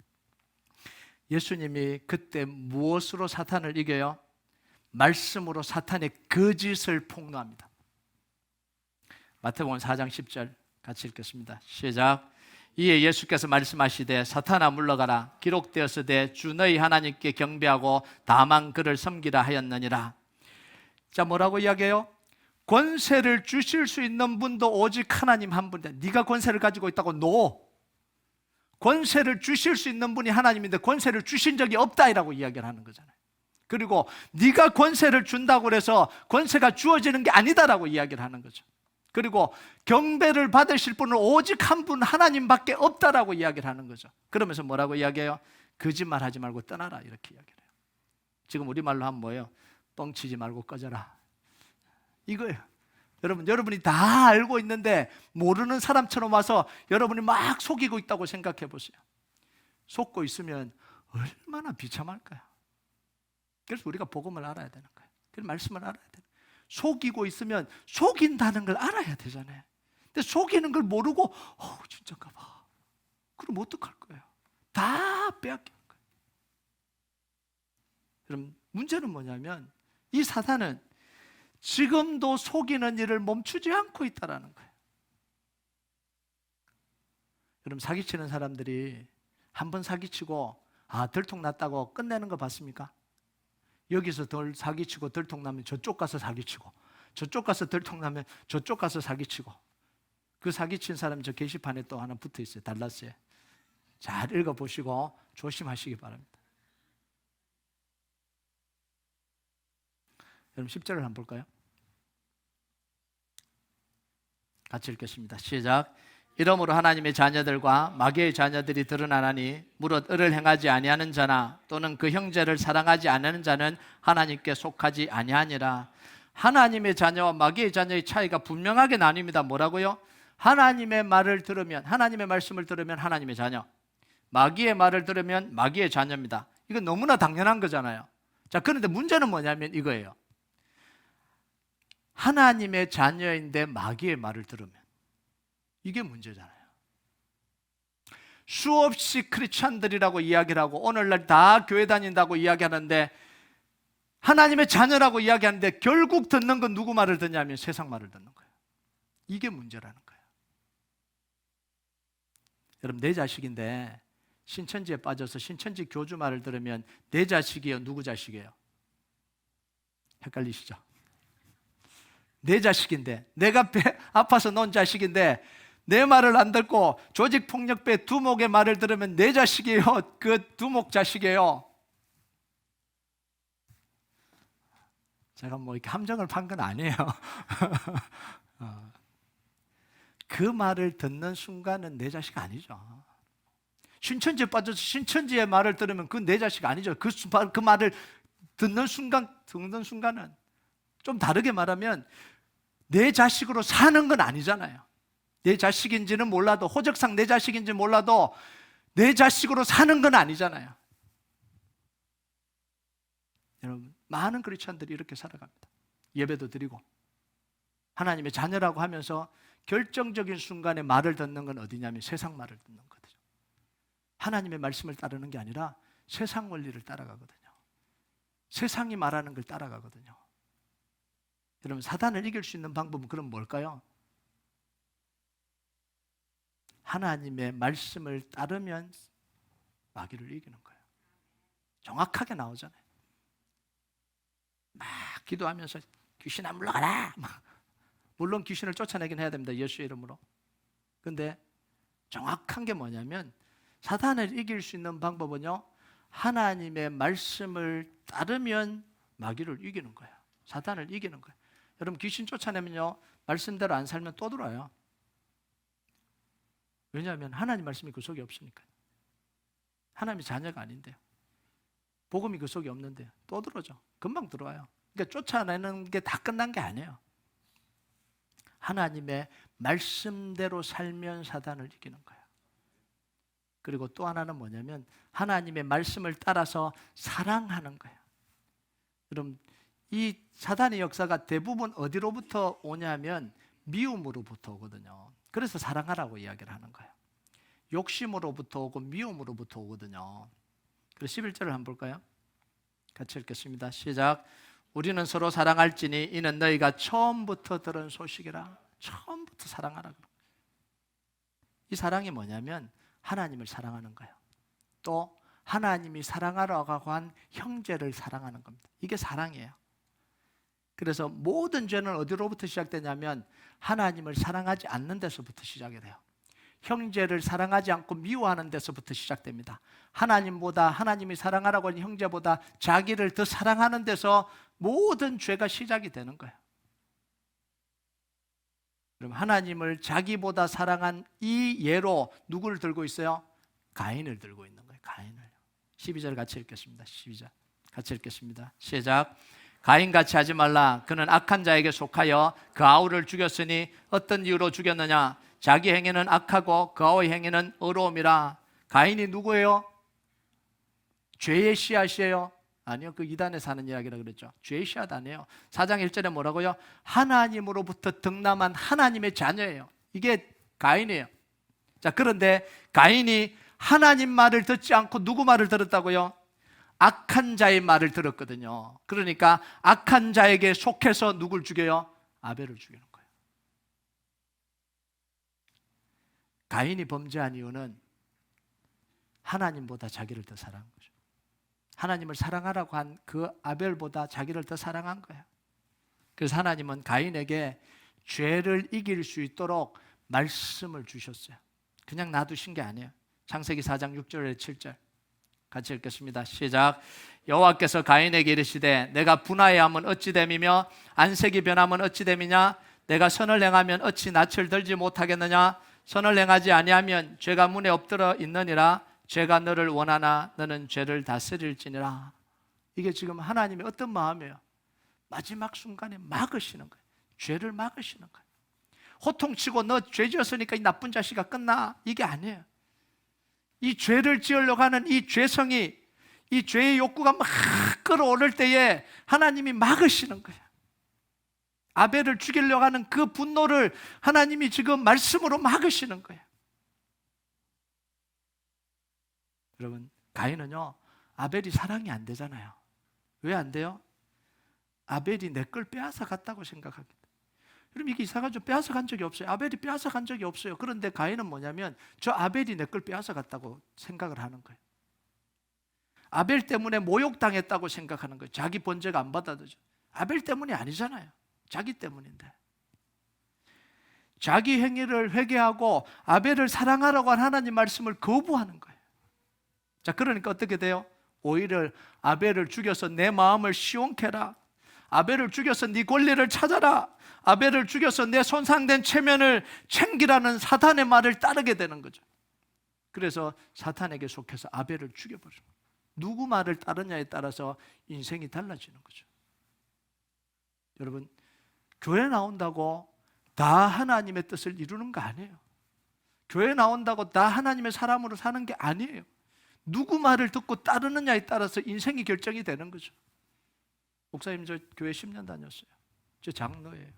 예수님이 그때 무엇으로 사탄을 이겨요? 말씀으로 사탄의 거짓을 폭로합니다. 마태복음 4장 10절 같이 읽겠습니다. 시작. 이에 예수께서 말씀하시되 사탄아 물러가라. 기록되었으되 주 너희 하나님께 경배하고 다만 그를 섬기라 하였느니라. 자, 뭐라고 이야기해요? 권세를 주실 수 있는 분도 오직 하나님 한 분인데, 네가 권세를 가지고 있다고? 노. 권세를 주실 수 있는 분이 하나님인데 권세를 주신 적이 없다라고 이야기를 하는 거잖아요. 그리고 네가 권세를 준다고 해서 권세가 주어지는 게 아니다라고 이야기를 하는 거죠. 그리고 경배를 받으실 분은 오직 한 분 하나님밖에 없다라고 이야기를 하는 거죠. 그러면서 뭐라고 이야기해요? 거짓말하지 말고 떠나라, 이렇게 이야기를 해요. 지금 우리말로 하면 뭐예요? 뻥치지 말고 꺼져라, 이거예요. 여러분이 다 알고 있는데 모르는 사람처럼 와서 여러분이 막 속이고 있다고 생각해 보세요. 속고 있으면 얼마나 비참할까요? 그래서 우리가 복음을 알아야 되는 거예요. 그래서 말씀을 알아야 돼요. 속이고 있으면 속인다는 걸 알아야 되잖아요. 근데 속이는 걸 모르고 진짜인가 봐, 그럼 어떡할 거예요? 다 빼앗기는 거예요. 그럼 문제는 뭐냐면 이 사탄은 지금도 속이는 일을 멈추지 않고 있다는 거예요. 여러분, 사기치는 사람들이 한 번 사기치고 들통났다고 끝내는 거 봤습니까? 여기서 사기치고 들통나면 저쪽 가서 사기치고, 저쪽 가서 들통나면 저쪽 가서 사기치고. 그 사기친 사람이 저 게시판에 또 하나 붙어 있어요. 달라스에. 잘 읽어보시고 조심하시기 바랍니다. 여러분, 10절을 한번 볼까요? 같이 읽겠습니다. 시작. 이러므로 하나님의 자녀들과 마귀의 자녀들이 드러나나니 무릇 을을 행하지 아니하는 자나 또는 그 형제를 사랑하지 않는 자는 하나님께 속하지 아니하니라. 하나님의 자녀와 마귀의 자녀의 차이가 분명하게 나뉩니다. 뭐라고요? 하나님의 말을 들으면, 하나님의 말씀을 들으면 하나님의 자녀, 마귀의 말을 들으면 마귀의 자녀입니다. 이건 너무나 당연한 거잖아요. 자, 그런데 문제는 뭐냐면 이거예요. 하나님의 자녀인데 마귀의 말을 들으면, 이게 문제잖아요. 수없이 크리스찬들이라고 이야기를 하고 오늘날 다 교회 다닌다고 이야기하는데 하나님의 자녀라고 이야기하는데 결국 듣는 건 누구 말을 듣냐면 세상 말을 듣는 거예요. 이게 문제라는 거예요. 여러분, 내 자식인데 신천지에 빠져서 신천지 교주 말을 들으면 내 자식이에요? 누구 자식이에요? 헷갈리시죠? 내 자식인데, 내가 배 아파서 논 자식인데 내 말을 안 듣고 조직폭력배 두목의 말을 들으면 내 자식이에요? 그 두목 자식이에요? 제가 뭐 이렇게 함정을 판 건 아니에요. 그 말을 듣는 순간은 내 자식 아니죠. 신천지에 빠져서 신천지의 말을 들으면 그건 내 자식 아니죠. 그 말을 듣는 순간은 좀 다르게 말하면 내 자식으로 사는 건 아니잖아요. 내 자식인지는 몰라도, 호적상 내 자식인지 몰라도 내 자식으로 사는 건 아니잖아요. 여러분, 많은 크리스천들이 이렇게 살아갑니다. 예배도 드리고 하나님의 자녀라고 하면서 결정적인 순간에 말을 듣는 건 어디냐면 세상 말을 듣는 거죠. 하나님의 말씀을 따르는 게 아니라 세상 원리를 따라가거든요. 세상이 말하는 걸 따라가거든요. 여러분, 사단을 이길 수 있는 방법은 그럼 뭘까요? 하나님의 말씀을 따르면 마귀를 이기는 거예요. 정확하게 나오잖아요. 막 기도하면서 귀신아 물러가라. 물론 귀신을 쫓아내긴 해야 됩니다. 예수의 이름으로. 근데 정확한 게 뭐냐면 사단을 이길 수 있는 방법은요, 하나님의 말씀을 따르면 마귀를 이기는 거예요. 사단을 이기는 거예요. 여러분, 귀신 쫓아내면요, 말씀대로 안 살면 또 들어와요. 왜냐하면 하나님 말씀이 그 속에 없으니까요. 하나님의 자녀가 아닌데요. 복음이 그 속에 없는데요. 또 들어오죠. 금방 들어와요. 그러니까 쫓아내는 게 다 끝난 게 아니에요. 하나님의 말씀대로 살면 사단을 이기는 거예요. 그리고 또 하나는 뭐냐면 하나님의 말씀을 따라서 사랑하는 거예요. 여러분, 이 사단의 역사가 대부분 어디로부터 오냐면 미움으로부터 오거든요. 그래서 사랑하라고 이야기를 하는 거예요. 욕심으로부터 오고 미움으로부터 오거든요. 그래서 11절을 한번 볼까요? 같이 읽겠습니다. 시작. 우리는 서로 사랑할지니 이는 너희가 처음부터 들은 소식이라. 처음부터 사랑하라. 이 사랑이 뭐냐면 하나님을 사랑하는 거예요. 또 하나님이 사랑하라고 한 형제를 사랑하는 겁니다. 이게 사랑이에요. 그래서 모든 죄는 어디로부터 시작되냐면 하나님을 사랑하지 않는 데서부터 시작이 돼요. 형제를 사랑하지 않고 미워하는 데서부터 시작됩니다. 하나님보다, 하나님이 사랑하라고 하는 형제보다 자기를 더 사랑하는 데서 모든 죄가 시작이 되는 거예요. 그럼 하나님을 자기보다 사랑한 이 예로 누구를 들고 있어요? 가인을 들고 있는 거예요. 가인을. 12절 같이 읽겠습니다. 12절 같이 읽겠습니다. 시작. 가인같이 하지 말라. 그는 악한 자에게 속하여 그 아우를 죽였으니 어떤 이유로 죽였느냐? 자기 행위는 악하고 그 아우의 행위는 의로움이라. 가인이 누구예요? 죄의 씨앗이에요? 아니요, 그 이단에 사는 이야기라 그랬죠. 죄의 씨앗 아니에요. 4장 1절에 뭐라고요? 하나님으로부터 득남한 하나님의 자녀예요. 이게 가인이에요. 자, 그런데 가인이 하나님 말을 듣지 않고 누구 말을 들었다고요? 악한 자의 말을 들었거든요. 그러니까 악한 자에게 속해서 누굴 죽여요? 아벨을 죽이는 거예요. 가인이 범죄한 이유는 하나님보다 자기를 더 사랑한 거죠. 하나님을 사랑하라고 한 그 아벨보다 자기를 더 사랑한 거예요. 그래서 하나님은 가인에게 죄를 이길 수 있도록 말씀을 주셨어요. 그냥 놔두신 게 아니에요. 창세기 4장 6절에 7절 같이 읽겠습니다. 시작. 여호와께서 가인에게 이르시되 내가 분하여함은 어찌 됨이며 안색이 변함은 어찌 됨이냐? 내가 선을 행하면 어찌 낯을 들지 못하겠느냐? 선을 행하지 아니하면 죄가 문에 엎드러 있느니라. 죄가 너를 원하나 너는 죄를 다스릴지니라. 이게 지금 하나님의 어떤 마음이에요? 마지막 순간에 막으시는 거예요. 죄를 막으시는 거예요. 호통치고 너 죄 지었으니까 이 나쁜 자식아 끝나, 이게 아니에요. 이 죄를 지으려고 하는 이 죄성이, 이 죄의 욕구가 막 끌어오를 때에 하나님이 막으시는 거예요. 아벨을 죽이려고 하는 그 분노를 하나님이 지금 말씀으로 막으시는 거예요. 여러분, 가인은요, 아벨이 사랑이 안 되잖아요. 왜 안 돼요? 아벨이 내 걸 빼앗아 갔다고 생각합니다. 여러분, 이게 이상하죠? 빼앗아 간 적이 없어요. 아벨이 빼앗아 간 적이 없어요. 그런데 가인은 뭐냐면 저 아벨이 내 걸 빼앗아 갔다고 생각을 하는 거예요. 아벨 때문에 모욕당했다고 생각하는 거예요. 자기 번제가 안 받아들여져. 아벨 때문이 아니잖아요. 자기 때문인데. 자기 행위를 회개하고 아벨을 사랑하라고 한 하나님 말씀을 거부하는 거예요. 자, 그러니까 어떻게 돼요? 오히려 아벨을 죽여서 내 마음을 시원케 해라. 아벨을 죽여서 네 권리를 찾아라. 아벨을 죽여서 내 손상된 체면을 챙기라는 사탄의 말을 따르게 되는 거죠. 그래서 사탄에게 속해서 아벨을 죽여버려요. 누구 말을 따르냐에 따라서 인생이 달라지는 거죠. 여러분, 교회 나온다고 다 하나님의 뜻을 이루는 거 아니에요. 교회 나온다고 다 하나님의 사람으로 사는 게 아니에요. 누구 말을 듣고 따르느냐에 따라서 인생이 결정이 되는 거죠. 목사님, 저 교회 10년 다녔어요. 저 장로예요.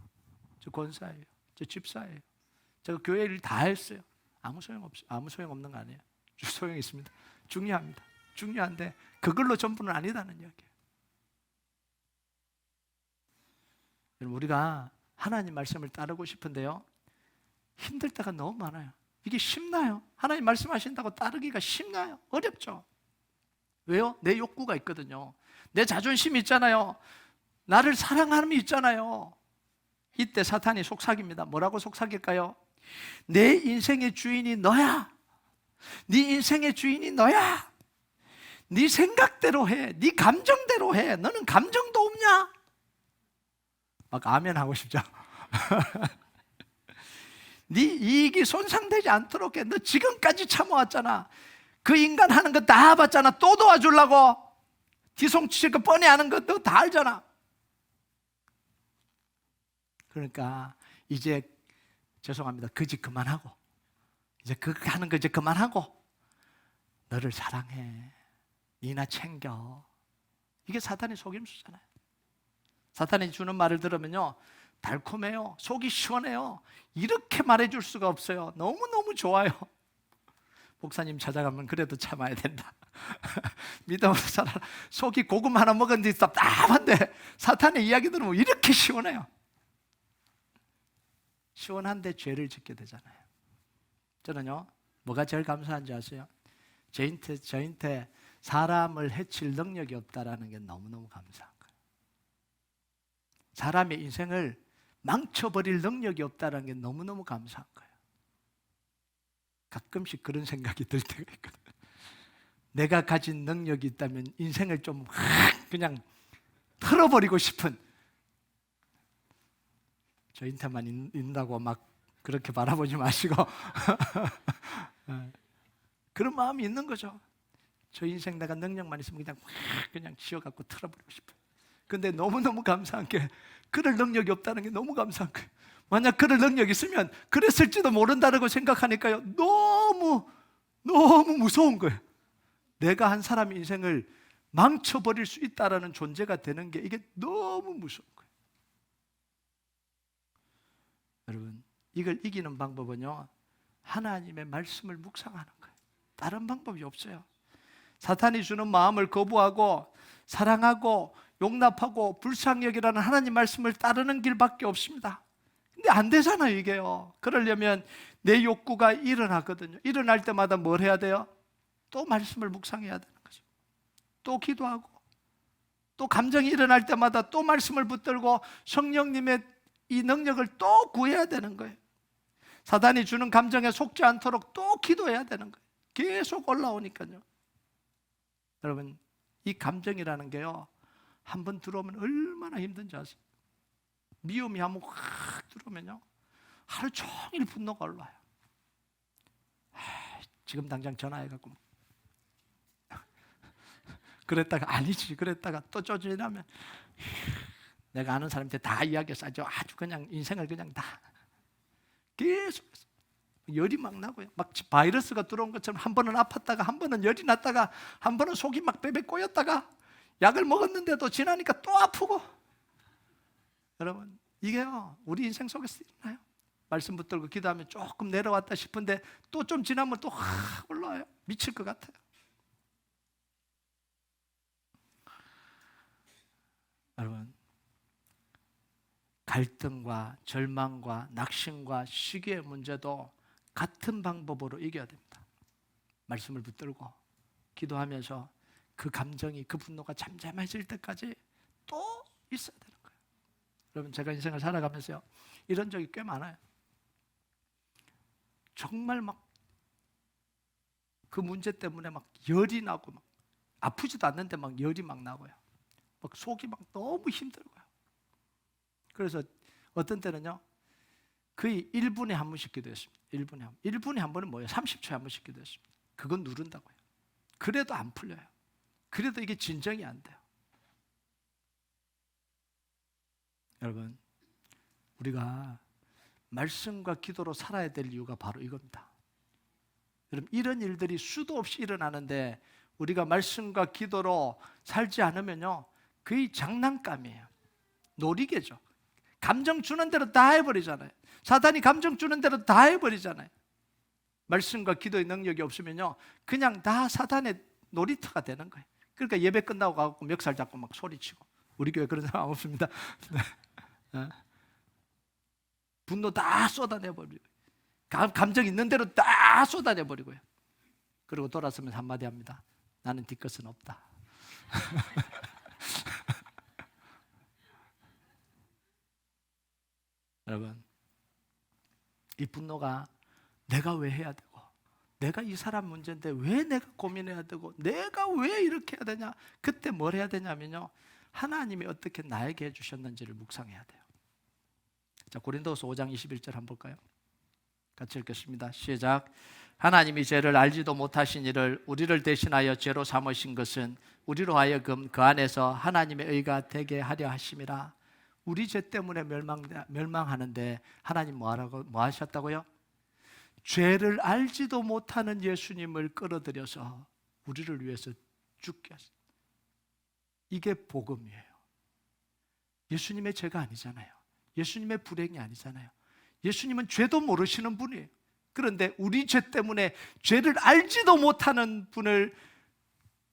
저 권사예요. 저 집사예요. 제가 교회 일 다 했어요. 아무 소용없는 거 아니에요. 소용이 있습니다. 중요합니다. 중요한데 그걸로 전부는 아니다는 이야기예요. 여러분, 우리가 하나님 말씀을 따르고 싶은데요, 힘들 때가 너무 많아요. 이게 쉽나요? 하나님 말씀하신다고 따르기가 쉽나요? 어렵죠. 왜요? 내 욕구가 있거든요. 내 자존심이 있잖아요. 나를 사랑하는 게 있잖아요. 이때 사탄이 속삭입니다. 뭐라고 속삭일까요? 내 인생의 주인이 너야. 네 인생의 주인이 너야. 네 생각대로 해. 네 감정대로 해. 너는 감정도 없냐? 막 아멘 하고 싶죠. 네 이익이 손상되지 않도록 해. 너 지금까지 참아왔잖아. 그 인간 하는 거 다 봤잖아. 또 도와주려고 뒤송치실 거 뻔히 아는 거 너 다 알잖아. 그러니까 이제 죄송합니다. 그 짓 그만하고, 이제 그 하는 거 이제 그만하고, 너를 사랑해. 니나 챙겨. 이게 사탄의 속임수잖아요. 사탄이 주는 말을 들으면요, 달콤해요. 속이 시원해요. 이렇게 말해줄 수가 없어요. 너무너무 좋아요. 목사님 찾아가면 그래도 참아야 된다. 믿음으로 살아라. 속이 고구마 하나 먹은 뒤 답답한데 사탄의 이야기 들으면 이렇게 시원해요. 시원한데 죄를 짓게 되잖아요. 저는요, 뭐가 제일 감사한지 아세요? 저한테 사람을 해칠 능력이 없다라는 게 너무너무 감사한 거예요. 사람의 인생을 망쳐버릴 능력이 없다는 게 너무너무 감사한 거예요. 가끔씩 그런 생각이 들 때가 있거든요. 내가 가진 능력이 있다면 인생을 좀 그냥 털어버리고 싶은, 저한테만 있다고 막 그렇게 바라보지 마시고 그런 마음이 있는 거죠. 저 인생 내가 능력만 있으면 그냥 쥐어갖고 털어버리고 싶어요. 근데 너무너무 감사한 게 그럴 능력이 없다는 게 너무 감사한 거예요. 만약 그럴 능력이 있으면 그랬을지도 모른다고 생각하니까요, 너무 무서운 거예요. 내가 한 사람의 인생을 망쳐버릴 수 있다는 존재가 되는 게 이게 너무 무서운 거예요. 여러분, 이걸 이기는 방법은요, 하나님의 말씀을 묵상하는 거예요. 다른 방법이 없어요. 사탄이 주는 마음을 거부하고 사랑하고 용납하고 불쌍히 여기라는 하나님 말씀을 따르는 길밖에 없습니다. 근데 안 되잖아요, 이게요. 그러려면 내 욕구가 일어나거든요. 일어날 때마다 뭘 해야 돼요? 또 말씀을 묵상해야 되는 거죠. 또 기도하고, 또 감정이 일어날 때마다 또 말씀을 붙들고 성령님의 이 능력을 또 구해야 되는 거예요. 사단이 주는 감정에 속지 않도록 또 기도해야 되는 거예요. 계속 올라오니까요. 여러분, 이 감정이라는 게요, 한번 들어오면 얼마나 힘든지 아세요? 미움이 한번 확 들어오면요, 하루 종일 분노가 올라와요. 지금 당장 전화해갖고 그랬다가 아니지 그랬다가 또 쪼지나면 내가 아는 사람한테 다 이야기해서 아주 그냥 인생을 그냥 다 계속 열이 막 나고요. 막 바이러스가 들어온 것처럼 한 번은 아팠다가 한 번은 열이 났다가 한 번은 속이 막 베베 꼬였다가 약을 먹었는데도 지나니까 또 아프고. 여러분 이게요 우리 인생 속에서 일어나요. 말씀 붙들고 기도하면 조금 내려왔다 싶은데 또 좀 지나면 또 확 올라와요. 미칠 것 같아요. 여러분 갈등과 절망과 낙심과 시기의 문제도 같은 방법으로 이겨야 됩니다. 말씀을 붙들고 기도하면서 그 감정이 그 분노가 잠잠해질 때까지 또 있어야 되는 거예요. 여러분 제가 인생을 살아가면서요 이런 적이 꽤 많아요. 정말 막 그 문제 때문에 막 열이 나고 막 아프지도 않는데 막 열이 막 나고요. 막 속이 막 너무 힘들고요. 그래서 어떤 때는요 거의 1분에 한 번씩 기도했습니다. 1분에 한 번은 뭐예요? 30초에 한 번씩 기도했습니다. 그건 누른다고요. 그래도 안 풀려요. 그래도 이게 진정이 안 돼요. 여러분 우리가 말씀과 기도로 살아야 될 이유가 바로 이겁니다. 여러분 이런 일들이 수도 없이 일어나는데 우리가 말씀과 기도로 살지 않으면요 거의 장난감이에요. 놀이개죠. 감정 주는 대로 다 해버리잖아요. 사단이 감정 주는 대로 다 해버리잖아요. 말씀과 기도의 능력이 없으면요 그냥 다 사단의 놀이터가 되는 거예요. 그러니까 예배 끝나고 가고 멱살 잡고 막 소리치고. 우리 교회 그런 사람 없습니다. 분노 다 쏟아내버리고 감정 있는 대로 다 쏟아내버리고요. 그리고 돌아서면서 한마디 합니다. 나는 뒤끝은 없다. 여러분 이 분노가 내가 왜 해야 되고 내가 이 사람 문제인데 왜 내가 고민해야 되고 내가 왜 이렇게 해야 되냐. 그때 뭘 해야 되냐면요 하나님이 어떻게 나에게 해주셨는지를 묵상해야 돼요. 자 고린도서 5장 21절 한번 볼까요? 같이 읽겠습니다. 시작. 하나님이 죄를 알지도 못하신 이를 우리를 대신하여 죄로 삼으신 것은 우리로 하여금 그 안에서 하나님의 의가 되게 하려 하심이라. 우리 죄 때문에 멸망하는데 하나님 뭐 하셨다고요? 죄를 알지도 못하는 예수님을 끌어들여서 우리를 위해서 죽게 하셨어요. 이게 복음이에요. 예수님의 죄가 아니잖아요. 예수님의 불행이 아니잖아요. 예수님은 죄도 모르시는 분이에요. 그런데 우리 죄 때문에 죄를 알지도 못하는 분을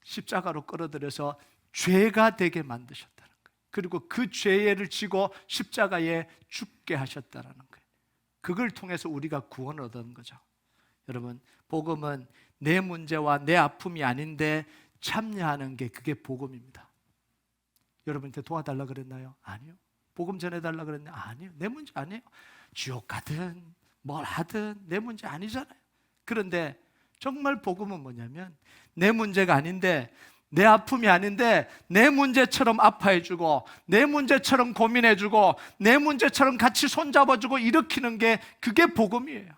십자가로 끌어들여서 죄가 되게 만드셨다는 거예요. 그리고 그 죄를 지고 십자가에 죽게 하셨다는 거예요. 그걸 통해서 우리가 구원을 얻은 거죠. 여러분 복음은 내 문제와 내 아픔이 아닌데 참여하는 게 그게 복음입니다. 여러분한테 도와달라 그랬나요? 아니요. 복음 전해달라 그랬나요? 아니요. 내 문제 아니에요. 지옥 가든 뭘 하든 내 문제 아니잖아요. 그런데 정말 복음은 뭐냐면 내 문제가 아닌데 내 아픔이 아닌데 내 문제처럼 아파해주고 내 문제처럼 고민해주고 내 문제처럼 같이 손잡아주고 일으키는 게 그게 복음이에요.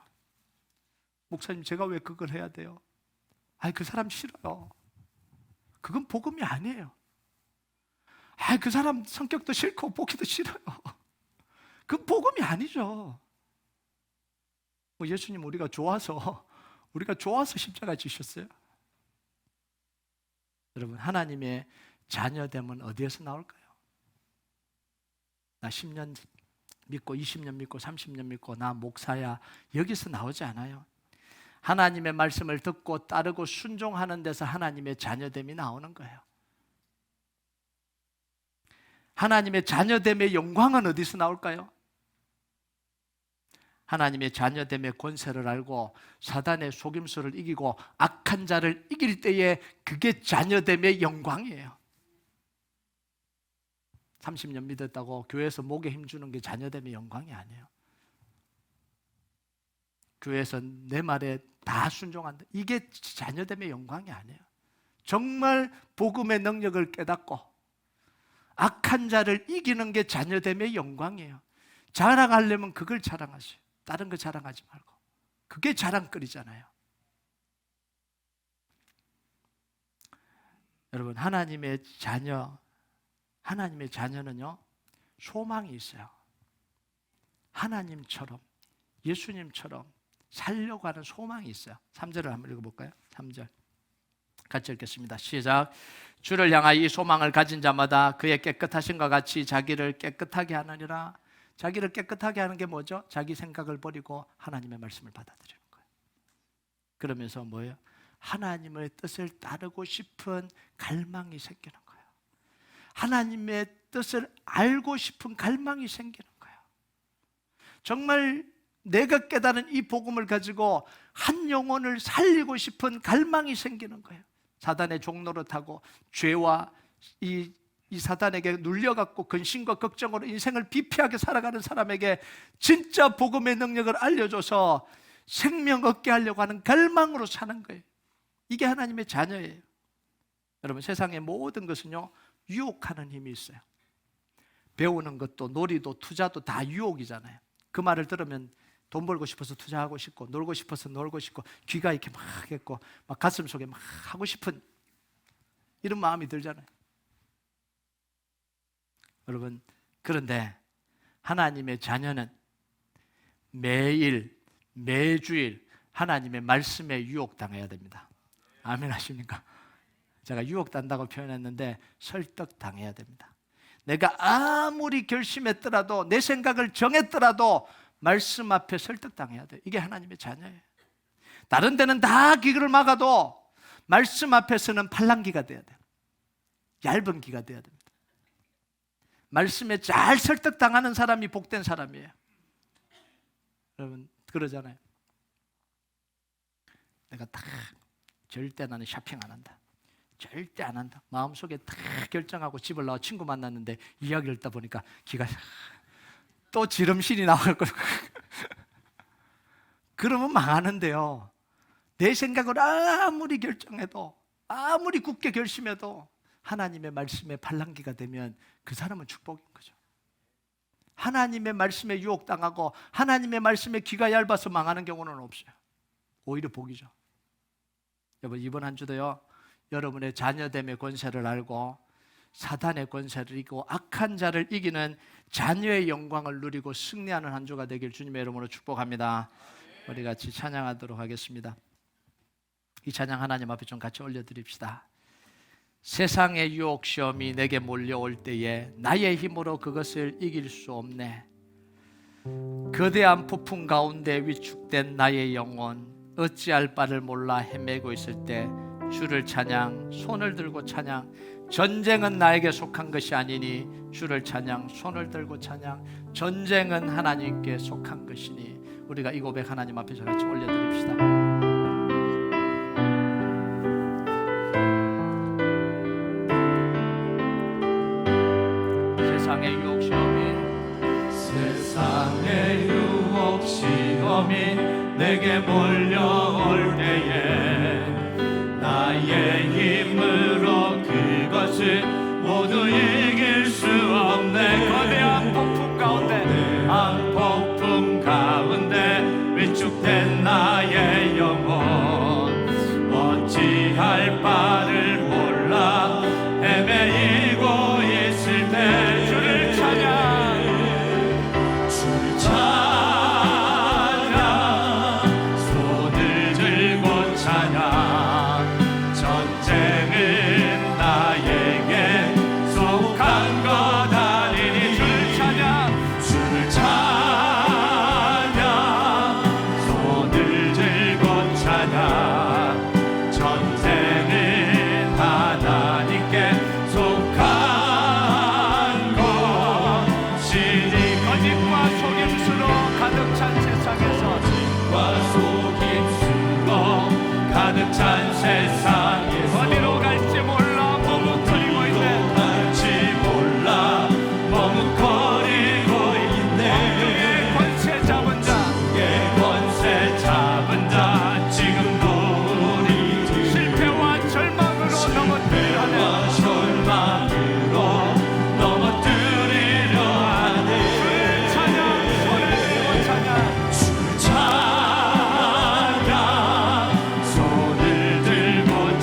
목사님 제가 왜 그걸 해야 돼요? 아니 그 사람 싫어요. 그건 복음이 아니에요. 아니 그 사람 성격도 싫고 보기도 싫어요. 그건 복음이 아니죠. 뭐 예수님 우리가 좋아서 십자가 지셨어요? 여러분 하나님의 자녀됨은 어디에서 나올까요? 나 10년 믿고 20년 믿고 30년 믿고 나 목사야 여기서 나오지 않아요. 하나님의 말씀을 듣고 따르고 순종하는 데서 하나님의 자녀됨이 나오는 거예요. 하나님의 자녀됨의 영광은 어디서 나올까요? 하나님의 자녀됨의 권세를 알고 사단의 속임수를 이기고 악한 자를 이길 때에 그게 자녀됨의 영광이에요. 30년 믿었다고 교회에서 목에 힘주는 게 자녀됨의 영광이 아니에요. 교회에서 내 말에 다 순종한다. 이게 자녀됨의 영광이 아니에요. 정말 복음의 능력을 깨닫고 악한 자를 이기는 게 자녀됨의 영광이에요. 자랑하려면 그걸 자랑하세요. 다른 거 자랑하지 말고. 그게 자랑거리잖아요. 여러분, 하나님의 자녀는요, 소망이 있어요. 하나님처럼, 예수님처럼 살려고 하는 소망이 있어요. 3절을 한번 읽어볼까요? 3절 같이 읽겠습니다. 시작. 주를 향하여 이 소망을 가진 자마다 그의 깨끗하심과 같이 자기를 깨끗하게 하느니라. 자기를 깨끗하게 하는 게 뭐죠? 자기 생각을 버리고 하나님의 말씀을 받아들이는 거예요. 그러면서 뭐예요? 하나님의 뜻을 따르고 싶은 갈망이 생기는 거예요. 하나님의 뜻을 알고 싶은 갈망이 생기는 거예요. 정말 내가 깨달은 이 복음을 가지고 한 영혼을 살리고 싶은 갈망이 생기는 거예요. 사단의 종로를 타고 죄와 이 사단에게 눌려갖고 근심과 걱정으로 인생을 비피하게 살아가는 사람에게 진짜 복음의 능력을 알려줘서 생명 얻게 하려고 하는 갈망으로 사는 거예요. 이게 하나님의 자녀예요. 여러분, 세상의 모든 것은요, 유혹하는 힘이 있어요. 배우는 것도, 놀이도, 투자도 다 유혹이잖아요. 그 말을 들으면 돈 벌고 싶어서 투자하고 싶고, 놀고 싶어서 놀고 싶고, 귀가 이렇게 막 했고, 막 가슴 속에 막 하고 싶은 이런 마음이 들잖아요. 여러분, 그런데 하나님의 자녀는 매일, 매주일 하나님의 말씀에 유혹당해야 됩니다. 아멘 하십니까? 제가 유혹된다고 표현했는데 설득당해야 됩니다. 내가 아무리 결심했더라도, 내 생각을 정했더라도 말씀 앞에 설득당해야 돼요. 이게 하나님의 자녀예요. 다른 데는 다 귀를 막아도 말씀 앞에서는 팔랑귀가 돼야 돼요. 얇은 귀가 돼야 됩니다. 말씀에 잘 설득당하는 사람이 복된 사람이에요. 여러분, 그러잖아요. 내가 딱 절대 나는 쇼핑 안 한다, 절대 안 한다, 마음속에 딱 결정하고 집을 나와 친구 만났는데 이야기를 듣다 보니까 기가 또 지름신이 나와갖고 그러면 망하는데요. 내 생각을 아무리 결정해도, 아무리 굳게 결심해도 하나님의 말씀에 팔랑귀가 되면 그 사람은 축복인 거죠. 하나님의 말씀에 유혹당하고 하나님의 말씀에 귀가 얇아서 망하는 경우는 없어요. 오히려 복이죠. 여러분, 이번 한 주도요, 여러분의 자녀됨의 권세를 알고 사단의 권세를 이기고 악한 자를 이기는 자녀의 영광을 누리고 승리하는 한 주가 되길 주님의 이름으로 축복합니다. 우리 같이 찬양하도록 하겠습니다. 이 찬양 하나님 앞에 좀 같이 올려드립시다. 세상의 유혹 시험이 내게 몰려올 때에 나의 힘으로 그것을 이길 수 없네. 거대한 폭풍 가운데 위축된 나의 영혼, 어찌할 바를 몰라 헤매고 있을 때 주를 찬양, 손을 들고 찬양. 전쟁은 나에게 속한 것이 아니니 주를 찬양, 손을 들고 찬양. 전쟁은 하나님께 속한 것이니. 우리가 이 고백 하나님 앞에 같이 올려드립시다. 세상의 유혹 시험이 내게 몰려올 때에 나의 힘으로 그것을 모두 이길 수 없네. 거대한 폭풍 가운데 위축된 나의 영혼, 어찌할 바를 몰라 헤매이고 있을 때 주를 찬양, 주를 찬양, 손을 들고 찬양. 전쟁은 나에게 속한 것 아니니 주를 찬양, 주를 찬양, 손을 들고 찬양. 전쟁은 하나님께 속한 것이니. 거짓과 속임수로 가득 찬 세상에서, 거짓과 속임수로 가득 찬 세상에서 어디로 갈지 몰라 머뭇거리고 있네. 갈지 몰라 머뭇거리고 있네. 영의 권세 잡은 자, 영의 권세 잡은 자, 지금도 우리 실패와 절망으로 넘어뜨리려 하네. 주를 찬양, 손을 들고 찬양, 주를 찬양, 손을 들고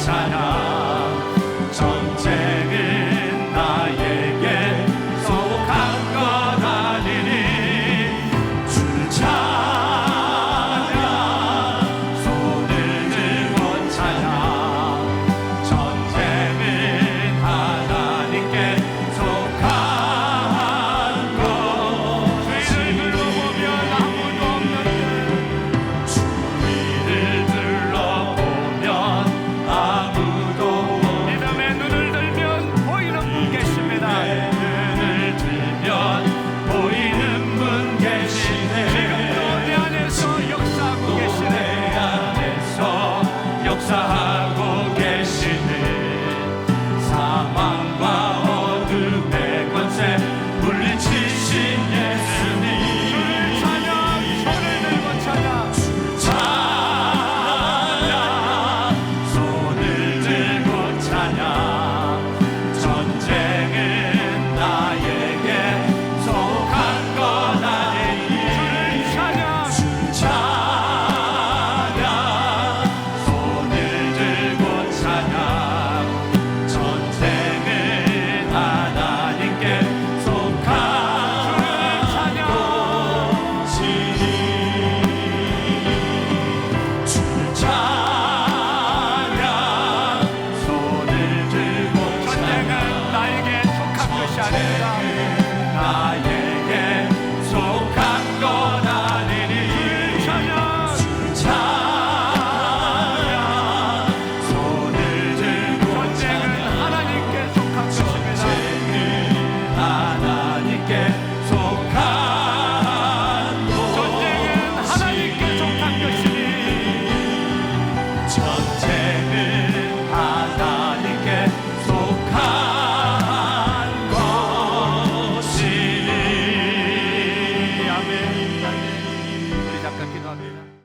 잠깐 기도합니다.